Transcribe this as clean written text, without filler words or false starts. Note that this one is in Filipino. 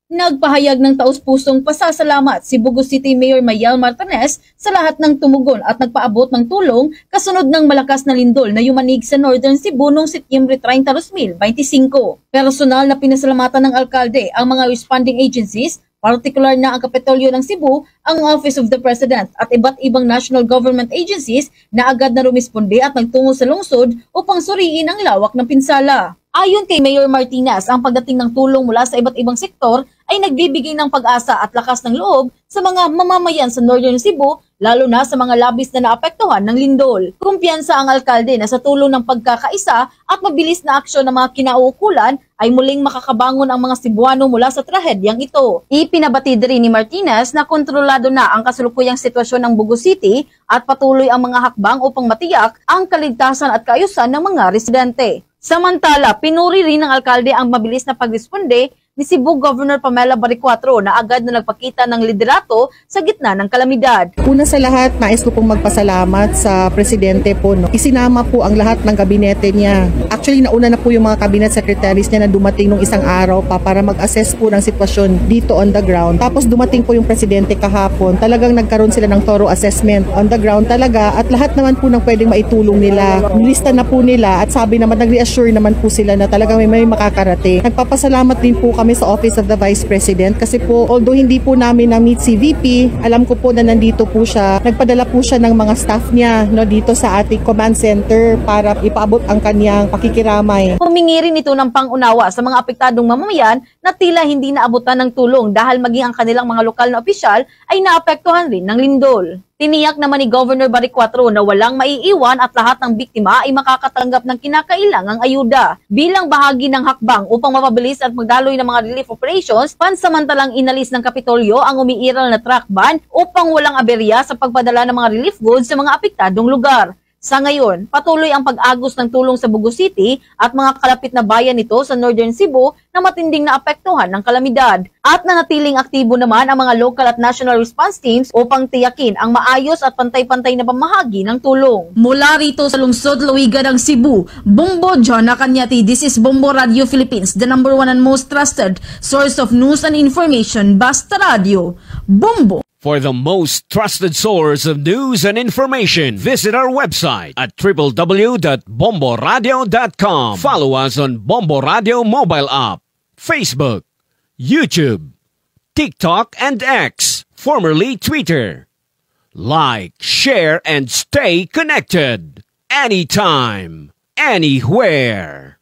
Nagpahayag ng taus-pusong pasasalamat si Bugo City Mayor Mayal Martinez sa lahat ng tumugon at nagpaabot ng tulong kasunod ng malakas na lindol na yumanig sa Northern Cebu noong Setyembre 30, 2025. Personal na pinasalamatan ng alkalde ang mga responding agencies, partikular na ang Kapitolyo ng Cebu, ang Office of the President at iba't ibang national government agencies na agad na rumisponde at nagtungo sa lungsod upang suriin ang lawak ng pinsala. Ayon kay Mayor Martinez, ang pagdating ng tulong mula sa iba't ibang sektor ay nagbibigay ng pag-asa at lakas ng loob sa mga mamamayan sa Northern Cebu, lalo na sa mga labis na naapektuhan ng lindol. Kumpiyansa ang alkalde na sa tulong ng pagkakaisa at mabilis na aksyon ng mga kinauukulan ay muling makakabangon ang mga Cebuano mula sa trahedyang ito. Ipinabatid rin ni Martinez na kontrolado na ang kasalukuyang sitwasyon ng Bugo City at patuloy ang mga hakbang upang matiyak ang kaligtasan at kaayusan ng mga residente. Samantala, pinuri rin ng alkalde ang mabilis na pagresponde ni Cebu Governor Pamela Baricuatro na agad na nagpakita ng liderato sa gitna ng kalamidad. Una sa lahat, nais ko pong magpasalamat sa Presidente po. Isinama po ang lahat ng kabinete niya. Actually, nauna na po yung mga cabinet secretaries niya na dumating nung isang araw pa para mag-assess po ng sitwasyon dito on the ground. Tapos dumating po yung Presidente kahapon. Talagang nagkaroon sila ng thorough assessment on the ground talaga at lahat naman po ng pwedeng maitulong nila. Nilista na po nila at sabi naman, nag-reassure naman po sila na talagang may makakarating. Nagpapasalamat din po kami sa Office of the Vice President kasi po although hindi po namin na-meet si VP, alam ko po na nandito po siya. Nagpadala po siya ng mga staff niya dito sa ating command center para ipaabot ang kanyang pakikiramay. Humingi rin ito ng pangunawa sa mga apektadong mamamayan na tila hindi naabutan ng tulong dahil maging ang kanilang mga lokal na opisyal ay naapektuhan rin ng lindol. Tiniyak naman ni Governor Baricuatro na walang maiiwan at lahat ng biktima ay makakatanggap ng kinakailangang ayuda. Bilang bahagi ng hakbang upang mapabilis at magdaloy ng mga relief operations, pansamantalang inalis ng Kapitolyo ang umiiral na truck ban upang walang aberya sa pagpadala ng mga relief goods sa mga apektadong lugar. Sa ngayon, patuloy ang pag-agos ng tulong sa Bugo City at mga kalapit na bayan nito sa Northern Cebu na matinding naapektuhan ng kalamidad. At nanatiling aktibo naman ang mga local at national response teams upang tiyakin ang maayos at pantay-pantay na pamahagi ng tulong. Mula rito sa lungsod Luiga ng Cebu, Bombo Jonna Cañati, this is Bombo Radio Philippines, the #1 and most trusted source of news and information, Basta Radio. Bombo! For the most trusted source of news and information, visit our website at www.bomboradio.com. Follow us on Bombo Radio mobile app, Facebook, YouTube, TikTok, and X, formerly Twitter. Like, share, and stay connected. Anytime, anywhere.